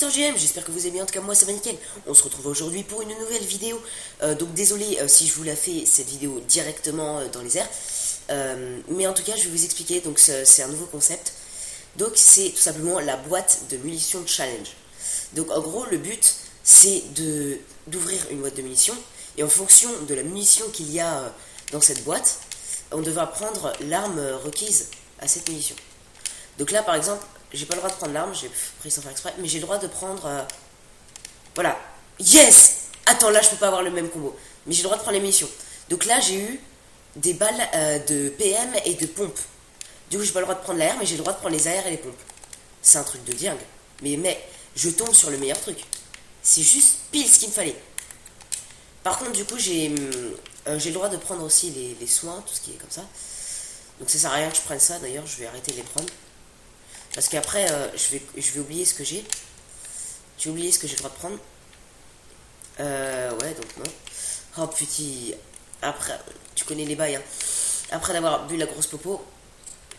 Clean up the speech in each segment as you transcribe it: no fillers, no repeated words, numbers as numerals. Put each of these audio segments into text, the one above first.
Mister GM, j'espère que vous allez bien, en tout cas moi ça va nickel. On se retrouve aujourd'hui pour une nouvelle vidéo. Donc désolé si je vous la fais cette vidéo directement dans les airs. Mais en tout cas je vais vous expliquer, donc c'est un nouveau concept. Donc c'est tout simplement la boîte de munitions challenge. Donc en gros le but c'est d'ouvrir une boîte de munitions. Et en fonction de la munition qu'il y a dans cette boîte, on devra prendre l'arme requise à cette munition. Donc là par exemple, j'ai pas le droit de prendre l'arme, j'ai pris sans faire exprès, mais j'ai le droit de prendre... voilà. Yes. Attends, là je peux pas avoir le même combo. Mais j'ai le droit de prendre les munitions. Donc là j'ai eu des balles de PM et de pompe. Du coup j'ai pas le droit de prendre l'AR, mais j'ai le droit de prendre les AR et les pompes. C'est un truc de dingue. Mais je tombe sur le meilleur truc. C'est juste pile ce qu'il me fallait. Par contre du coup j'ai le droit de prendre aussi les soins, tout ce qui est comme ça. Donc ça sert à rien que je prenne ça, d'ailleurs je vais arrêter de les prendre. Parce qu'après, je vais oublier ce que j'ai. J'ai oublié ce que j'ai le droit de prendre. Ouais, donc non. Oh putain. Après, tu connais les bails. Hein. Après d'avoir bu la grosse popo,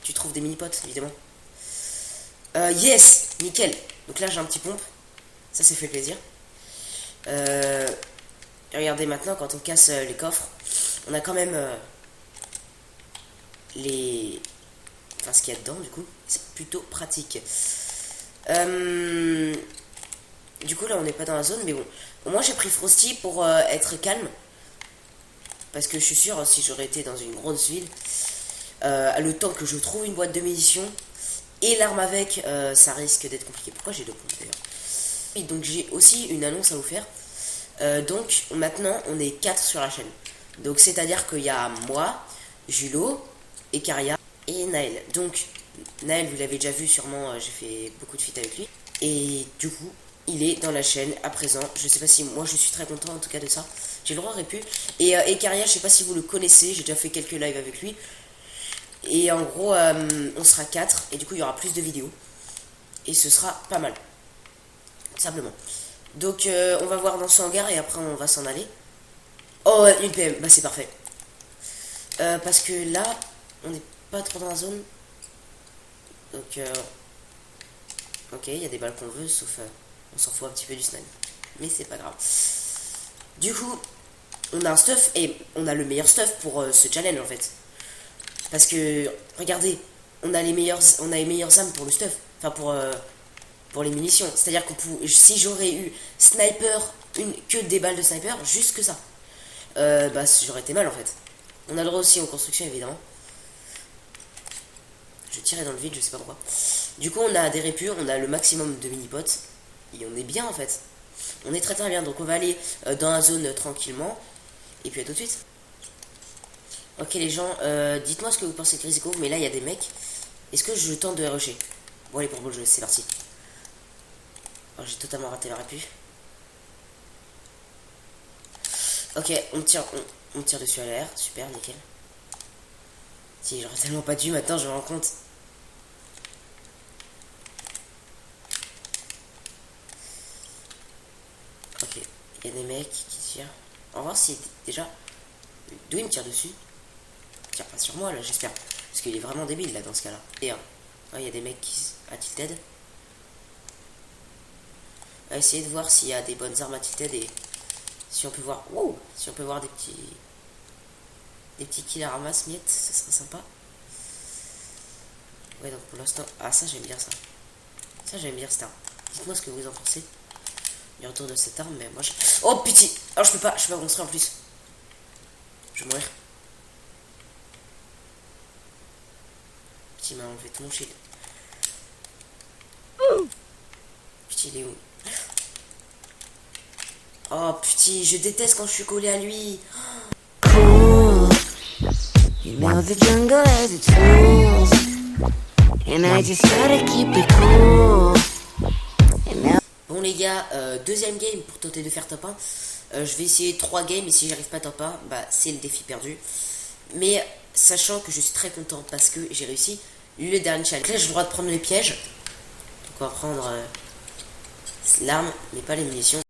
tu trouves des mini-potes, évidemment. Yes. Nickel. Donc là, j'ai un petit pompe. Ça fait plaisir. Regardez maintenant, quand on casse les coffres, on a quand même les... Enfin, ce qu'il y a dedans, du coup. C'est plutôt pratique. Du coup là on n'est pas dans la zone, mais bon, au moins j'ai pris Frosty pour être calme, parce que je suis sûr si j'aurais été dans une grosse ville, le temps que je trouve une boîte de munitions et l'arme avec, ça risque d'être compliqué. Pourquoi j'ai deux pompes d'ailleurs? Oui, donc j'ai aussi une annonce à vous faire. Donc maintenant on est 4 sur la chaîne, donc c'est à dire qu'il y a moi, Julo, Ekaria et Naël. Donc Naël vous l'avez déjà vu sûrement, j'ai fait beaucoup de feats avec lui, et du coup il est dans la chaîne à présent. Je sais pas si moi je suis très content en tout cas de ça. J'ai le droit répu. Et Ekaria, je sais pas si vous le connaissez, j'ai déjà fait quelques lives avec lui. Et en gros, on sera 4 et du coup il y aura plus de vidéos. Et ce sera pas mal. Simplement. Donc on va voir dans ce hangar et après on va s'en aller. Oh, une PM, bah c'est parfait. Parce que là, on n'est pas trop dans la zone. Donc, ok, il y a des balles qu'on veut, sauf on s'en fout un petit peu du snipe. Mais c'est pas grave. Du coup, on a un stuff et on a le meilleur stuff pour ce challenge en fait. Parce que, regardez, on a les meilleures armes pour le stuff. Enfin, pour les munitions. C'est-à-dire que si j'aurais eu sniper, que des balles de sniper, juste que ça, bah j'aurais été mal en fait. On a le droit aussi en construction évidemment. Je tirais dans le vide, je sais pas pourquoi. Du coup, on a des répures, on a le maximum de mini-pots. Et on est bien en fait. On est très très bien. Donc on va aller dans la zone tranquillement. Et puis à tout de suite. Ok les gens, dites-moi ce que vous pensez de Crazy Cove. Mais là il y a des mecs. Est-ce que je tente de rusher? Bon allez pour le jeu, c'est parti. Oh, j'ai totalement raté la répu. Ok, on tire dessus à l'air. Super, nickel. Si j'aurais tellement pas dû, maintenant je me rends compte. Ok, il y a des mecs qui tirent. On va voir si déjà... D'où il me tire dessus? Il tire pas sur moi là, j'espère. Parce qu'il est vraiment débile là dans ce cas-là. Et il y a des mecs qui... à tilted. On va essayer de voir s'il y a des bonnes armes à tilted et si on peut voir... Wow, si on peut voir des petits... Des petits kills à ramasse miettes, ça serait sympa. Ouais, donc pour l'instant... Ah, ça j'aime bien ça. Ça j'aime bien cette arme. Dites-moi ce que vous en pensez du retour de cette arme, mais moi je... Oh putain. Oh, je peux pas construire en plus. Je vais mourir. Putain, il m'a enlevé tout mon shield. Putain, il est où? Oh putain, je déteste quand je suis collé à lui. Cool. You know the jungle has its rules. And I just gotta keep it cool. Bon les gars, deuxième game pour tenter de faire top 1. Je vais essayer 3 games et si j'arrive pas top 1, bah c'est le défi perdu. Mais sachant que je suis très content parce que j'ai réussi le dernier challenge. Là j'ai le droit de prendre les pièges. Donc on va prendre l'arme mais pas les munitions.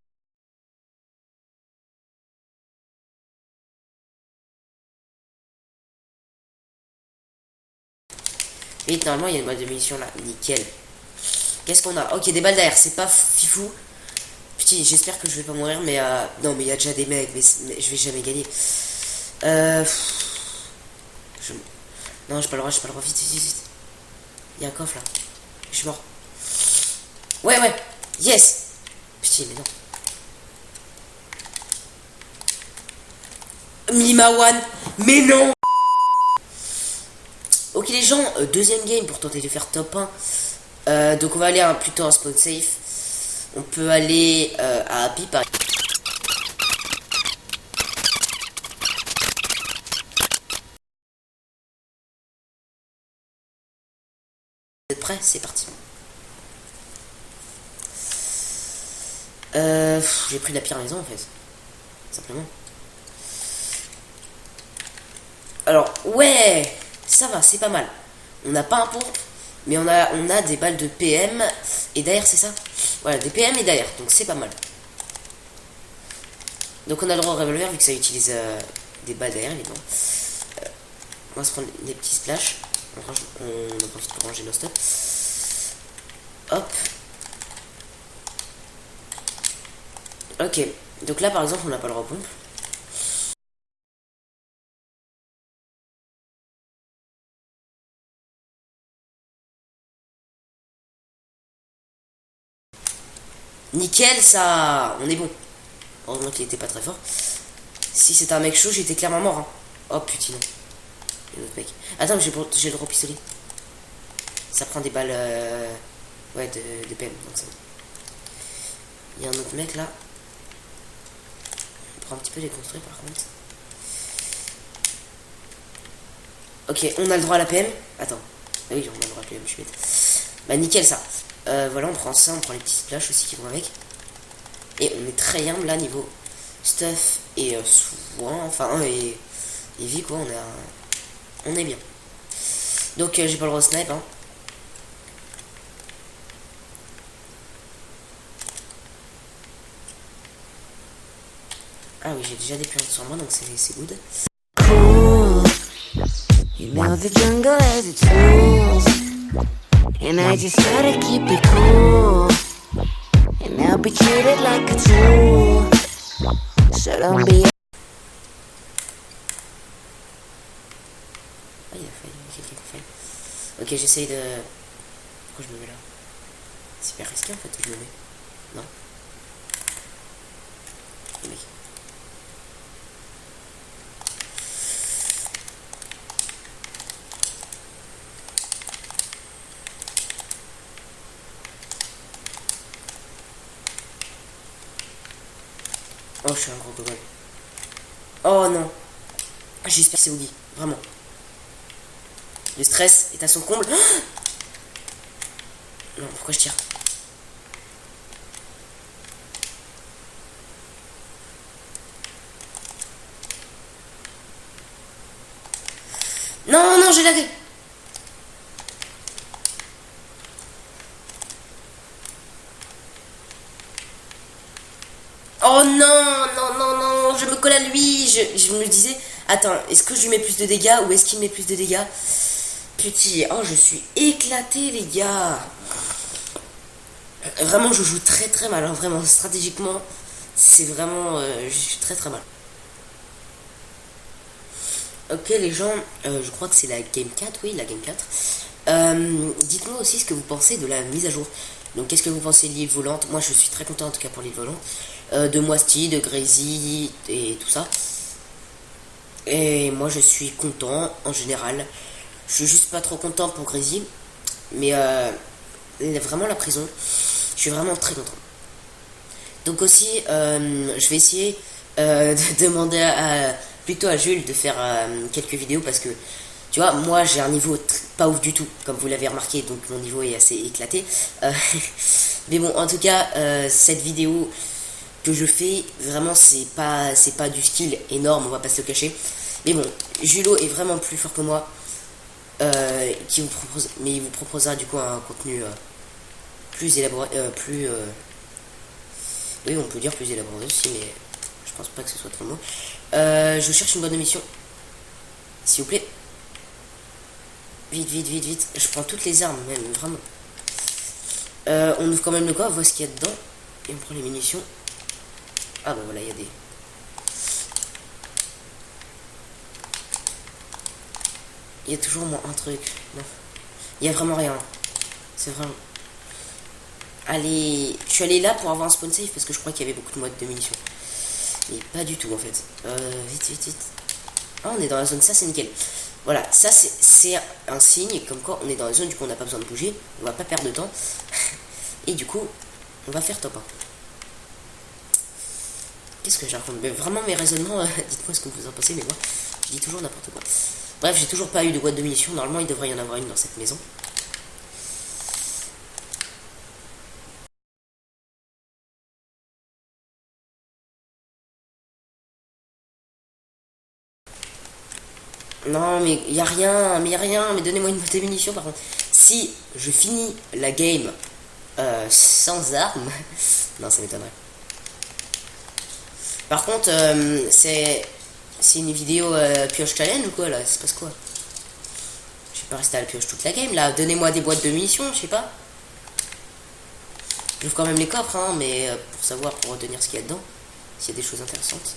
Et normalement il y a une boîte de munitions là, nickel. Qu'est-ce qu'on a? Ok, des balles d'air, c'est pas fifou. Putain, j'espère que je vais pas mourir, mais non, mais il y a déjà des mecs, mais je vais jamais gagner. Je... Non, j'ai pas le droit, vite, vite, vite. Il y a un coffre là. Je suis mort. Ouais, ouais, yes. Putain, mais non. Mimawan, mais non. Ok les gens, deuxième game pour tenter de faire top 1. Donc on va aller plutôt en spawn safe. On peut aller à Happy par exemple. Vous êtes prêts? C'est parti. J'ai pris la pire maison en fait. Simplement. Alors, ouais, ça va, c'est pas mal. On n'a pas un pompe, mais on a des balles de PM et d'air, c'est ça? Voilà, des PM et d'air, donc c'est pas mal. Donc on a le droit au revolver vu que ça utilise des balles d'air, évidemment. On va se prendre des petits splash. On en profite pour ranger nos stocks. Hop. Ok, donc là par exemple on n'a pas le droit au pompe. Nickel, ça, on est bon. Heureusement qu'il était pas très fort. Si c'était un mec chaud, j'étais clairement mort. Hein. Oh putain, non. Il y a un autre mec. Attends, j'ai le droit au pistolet. Ça prend des balles ouais, de PM. Donc ça... Il y a un autre mec là. On prend un petit peu les construire par contre. Ok, on a le droit à la PM. Attends. Ah oui, on a le droit à la PM, je suis bête. Bah nickel ça. Voilà, on prend ça, on prend les petits splash aussi qui vont avec. Et on est très humble là niveau stuff et soin, enfin et vie quoi, on est bien. Donc j'ai pas le droit au snipe hein. Ah oui, j'ai déjà des plantes sur moi donc c'est good. Cool. You know the jungle has its rules. And I just gotta keep it cool. And I'll be treated like a tool. So don't be. Ah, il a failli, quelqu'un a failli. Ok, j'essaye de. Pourquoi je me mets là? C'est super risqué en fait où je me mets. Non. Les mecs. Oh, je suis un gros gogol. Oh non. J'espère que c'est Oogie. Vraiment. Le stress est à son comble. Non, pourquoi je tire? Non, non, j'ai lagué. Oh non, non, non, non, je me colle à lui. Je me disais, attends, est-ce que je lui mets plus de dégâts ou est-ce qu'il met plus de dégâts? Petit, oh, je suis éclaté, les gars. Vraiment, je joue très très mal. Hein. Vraiment, stratégiquement, c'est vraiment. Je suis très très mal. Ok, les gens, je crois que c'est la Game 4, oui, la Game 4. Dites-moi aussi ce que vous pensez de la mise à jour. Donc, qu'est-ce que vous pensez de l'île volante? Moi, je suis très content en tout cas pour l'île volante. De Moisty, de Grazy et tout ça. Et moi, je suis content en général. Je suis juste pas trop content pour Grazy. Mais vraiment la prison, je suis vraiment très content. Donc aussi, je vais essayer de demander plutôt à Jules de faire quelques vidéos parce que tu vois, moi j'ai un niveau pas ouf du tout, comme vous l'avez remarqué, donc mon niveau est assez éclaté. Mais bon, en tout cas, cette vidéo que je fais, vraiment c'est pas du skill énorme, on va pas se le cacher. Mais bon, Julo est vraiment plus fort que moi, mais il vous proposera du coup un contenu plus élaboré, oui, on peut dire plus élaboré aussi, mais je pense pas que ce soit trop le mot. Je cherche une bonne émission, s'il vous plaît. Vite, vite, vite, vite. Je prends toutes les armes, même, vraiment. On ouvre quand même le coffre, on voit ce qu'il y a dedans. Et on prend les munitions. Ah bah voilà, il y a des... Il y a toujours moins un truc. Non. Il y a vraiment rien. C'est vraiment... Allez, je suis allé là pour avoir un spawn safe parce que je crois qu'il y avait beaucoup de modes de munitions. Mais pas du tout en fait. Vite, vite, vite. Ah, on est dans la zone, ça c'est nickel. Voilà, ça c'est un signe comme quoi on est dans la zone, du coup on n'a pas besoin de bouger. On va pas perdre de temps. Et du coup, on va faire top 1. Qu'est-ce que j'ai raconté? Mais vraiment mes raisonnements, dites-moi ce que vous en pensez, mais moi je dis toujours n'importe quoi. Bref, j'ai toujours pas eu de boîte de munitions. Normalement il devrait y en avoir une dans cette maison. Non, mais il y a rien, mais donnez-moi une boîte de munitions par contre. Si je finis la game sans armes, non, ça m'étonnerait. Par contre, c'est une vidéo pioche challenge ou quoi là? Ça se passe quoi? Je vais pas rester à la pioche toute la game là. Donnez-moi des boîtes de munitions, je sais pas. J'ouvre quand même les coffres, hein, mais pour savoir, pour retenir ce qu'il y a dedans, s'il y a des choses intéressantes.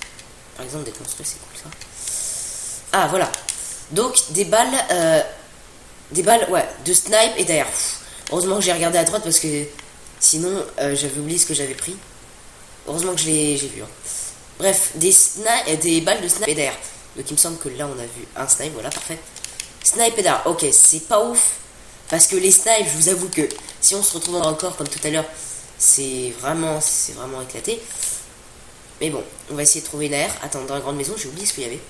Par exemple, des construits, c'est cool ça. Ah, voilà. Donc, des balles, ouais, de snipe et d'air. Heureusement que j'ai regardé à droite parce que sinon, j'avais oublié ce que j'avais pris. Heureusement que j'ai vu. Hein. Bref, des balles de snipe et d'air. Donc, il me semble que là, on a vu un snipe, voilà, parfait. Snipe et d'air, ok, c'est pas ouf. Parce que les snipes, je vous avoue que si on se retrouve dans le corps comme tout à l'heure, c'est vraiment éclaté. Mais bon, on va essayer de trouver l'air. Attends, dans la grande maison, j'ai oublié ce qu'il y avait.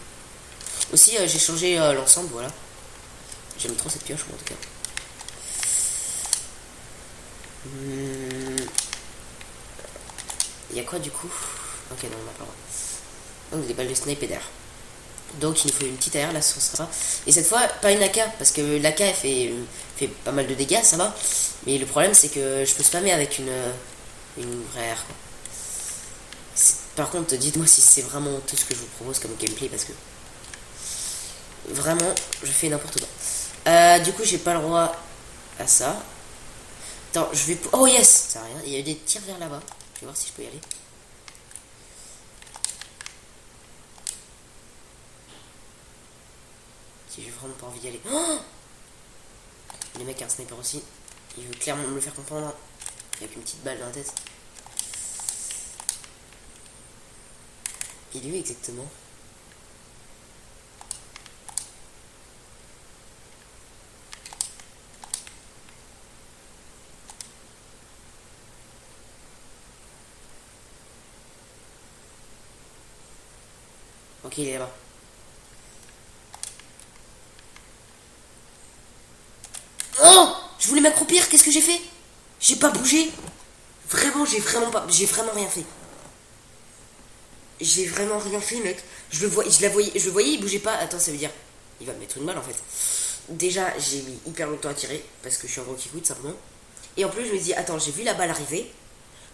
Aussi, j'ai changé l'ensemble, voilà. J'aime trop cette pioche, moi, en tout cas. Il y a quoi du coup? Ok, non, on n'a pas le droit. Donc, des balles de snipe et d'air. Donc, il nous faut une petite AR, là, ce sera pas. Et cette fois, pas une AK, parce que l'AK fait pas mal de dégâts, ça va. Mais le problème, c'est que je peux spammer avec une vraie AR, quoi. Par contre, dites-moi si c'est vraiment tout ce que je vous propose comme gameplay, parce que vraiment, je fais n'importe quoi. Du coup, j'ai pas le droit à ça. Attends, je vais... Oh yes, ça sert à rien. Il y a des tirs vers là-bas. Je vais voir si je peux y aller. Si j'ai vraiment pas envie d'y aller. Oh, le mec a un sniper aussi. Il veut clairement me le faire comprendre. Avec une petite balle dans la tête. Il est où exactement? Ok, il est là-bas. Oh, je voulais m'accroupir, qu'est-ce que j'ai fait? J'ai pas bougé. Vraiment, j'ai vraiment rien fait. J'ai vraiment rien fait, mec. Je le voyais, il bougeait pas. Attends, ça veut dire, il va me mettre une balle en fait. Déjà, j'ai mis hyper longtemps à tirer parce que je suis un gros qui coûte simplement. Et en plus, je me dis, attends, j'ai vu la balle arriver.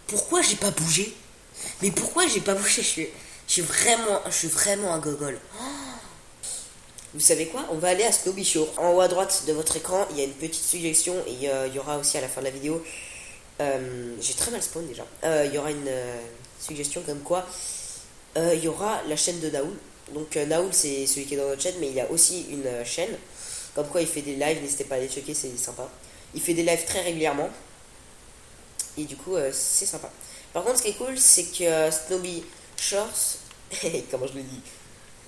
Pourquoi j'ai pas bougé? Mais pourquoi j'ai pas bougé? Je suis vraiment un gogol. Vous savez quoi? On va aller à Snowby Shore. En haut à droite de votre écran, il y a une petite suggestion et il y aura aussi à la fin de la vidéo. J'ai très mal spawn déjà. Il y aura une suggestion comme quoi il y aura la chaîne de Naoul. Donc Naoul c'est celui qui est dans notre chaîne, mais il y a aussi une chaîne. Comme quoi il fait des lives, n'hésitez pas à aller checker, c'est sympa. Il fait des lives très régulièrement. Et du coup c'est sympa. Par contre ce qui est cool c'est que Snowby Shores, comment je le dis,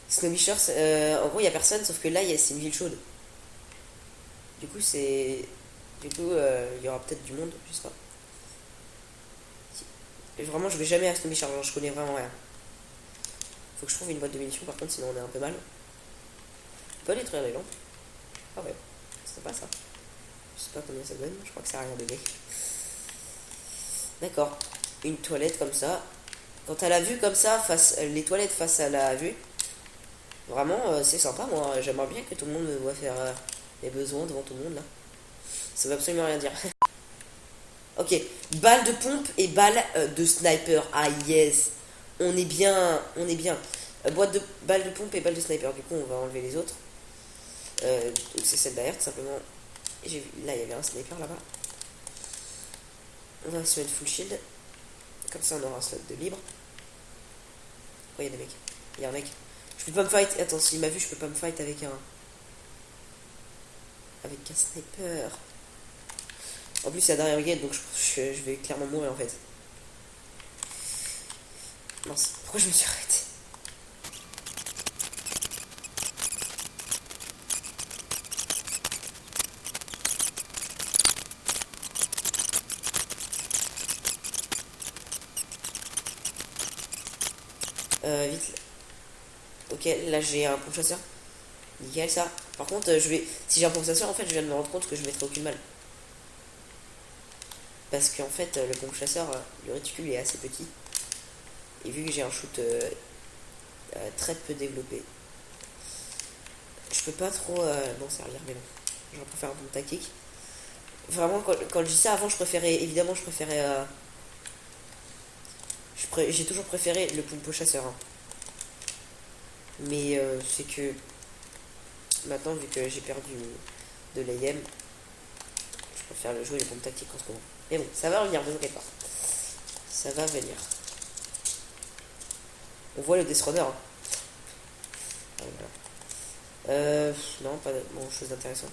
Snowby Shores, en gros il n'y a personne sauf que là c'est une ville chaude. Du coup il y aura peut-être du monde, je sais pas. Vraiment je vais jamais à Snowby Shores, je connais vraiment rien. Faut que je trouve une boîte de munitions par contre sinon on est un peu mal. On peut détruire les lampes. Ah ouais, c'est pas ça. Je sais pas combien ça donne, je crois que ça a rien donné. D'accord, une toilette comme ça. Quand à la vue comme ça, les toilettes face à la vue, vraiment c'est sympa. Moi j'aimerais bien que tout le monde me voit faire les besoins devant tout le monde là. Ça veut absolument rien dire. Ok, balle de pompe et balle de sniper. Ah yes, on est bien, on est bien. Boîte de balle de pompe et balle de sniper. Du coup on va enlever les autres. C'est celle derrière tout simplement. J'ai vu, là il y avait un sniper là-bas. On va se mettre full shield. Comme ça, on aura un slot de libre. Oh, il y a des mecs. Il y a un mec. Je peux pas me fight. Attends, s'il m'a vu, je peux pas me fight avec un. Avec un sniper. En plus, il y a derrière gate, donc je vais clairement mourir en fait. Mince, pourquoi je me suis arrêté? Vite. Ok, là j'ai un pompe chasseur. Nickel ça. Par contre, si j'ai un pompe chasseur, en fait, je viens de me rendre compte que je mettrai aucune balle. Parce qu'en fait, le pompe chasseur, le réticule est assez petit. Et vu que j'ai un shoot très peu développé, je peux pas trop m'en servir. Mais bon, je préfère un pompe tactique. Vraiment, quand je dis ça, avant, je préférais, évidemment, j'ai toujours préféré le pompe chasseur. Hein. Mais c'est que maintenant, vu que j'ai perdu de l'AM, je préfère le jouer les pompes tactiques en ce moment. Mais bon, ça va revenir, ne vous inquiétez pas. Ça va venir. On voit le Death Runner. Hein. Ah, voilà. Non, pas bon, chose d'intéressant.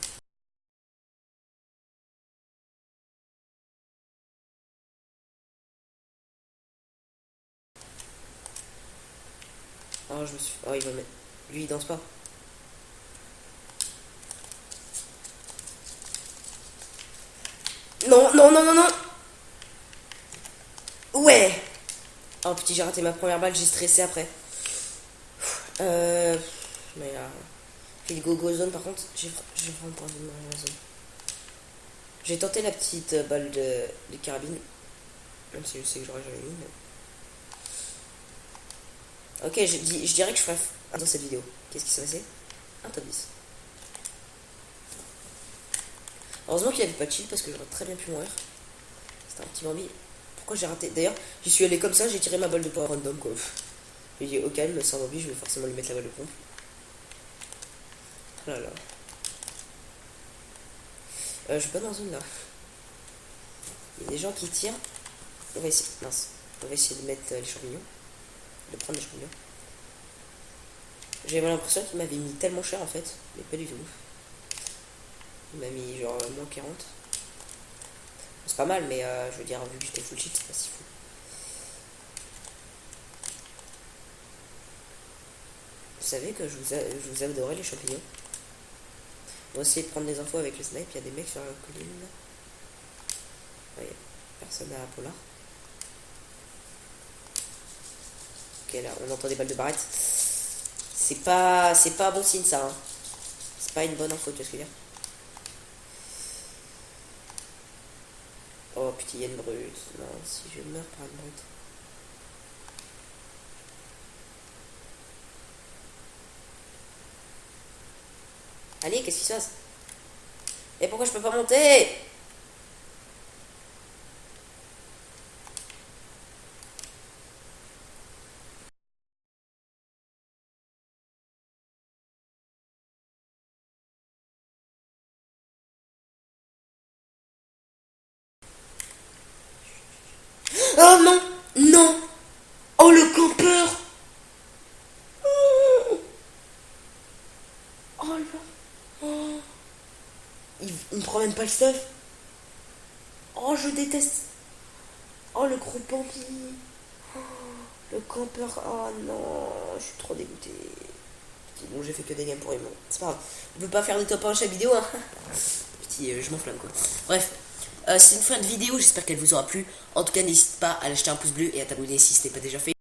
Oh, je me suis. Oh, il va mettre. Lui, il danse pas. Non, non, non, non, non. Ouais. Oh, petit, j'ai raté ma première balle, j'ai stressé après. Euh. Mais puis le go-go zone, par contre, j'ai vraiment pas envie de mourir la zone. J'ai tenté la petite balle de carabine. Même si je sais que j'aurais jamais mis. Mais... Ok, je dirais que je ferai dans cette vidéo. Qu'est-ce qui s'est passé? Un top 10. Heureusement qu'il avait pas de shield parce que j'aurais très bien pu mourir. C'était un petit Bambi. Pourquoi j'ai raté? D'ailleurs, j'y suis allé comme ça, j'ai tiré ma balle de power random quoi. J'ai dit au calme, sans Bambi, je vais forcément lui mettre la balle de pompe. Oh là là. Je suis pas dans la zone là. Il y a des gens qui tirent. On va essayer. Mince. On va essayer de mettre les champignons. De prendre les champignons. J'avais l'impression qu'il m'avait mis tellement cher en fait. Mais pas du tout. Il m'a mis genre moins 40. C'est pas mal, mais je veux dire, vu que j'étais full cheat, c'est pas si fou. Vous savez que je vous adorais les champignons. On va essayer de prendre des infos avec le snipe. Il y a des mecs sur la colline. Ouais, personne à polar. Ok, là, on entend des balles de barrette. C'est pas bon signe ça. Hein. C'est pas une bonne info, tu vois ce que je veux dire. Oh putain, il y a une brute. Non, si je meurs par une brute. Allez, qu'est-ce qui se passe? Et pourquoi je peux pas monter? Oh non! Non! Oh le campeur! Oh là! Oh. Il me prend même pas le stuff! Oh, je déteste! Oh, le gros Bambi! Oh, le campeur! Oh non! Je suis trop dégoûté. Bon, j'ai fait que des games pour Raymond. C'est pas grave. On peut pas faire des top 1 chaque vidéo, hein. Petit, je m'enflamme quoi. Bref. C'est une fin de vidéo, j'espère qu'elle vous aura plu. En tout cas, n'hésite pas à lâcher un pouce bleu et à t'abonner si ce n'est pas déjà fait.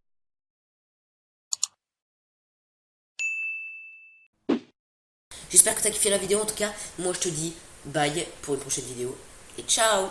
J'espère que t'as kiffé la vidéo en tout cas. Moi je te dis bye pour une prochaine vidéo. Et ciao.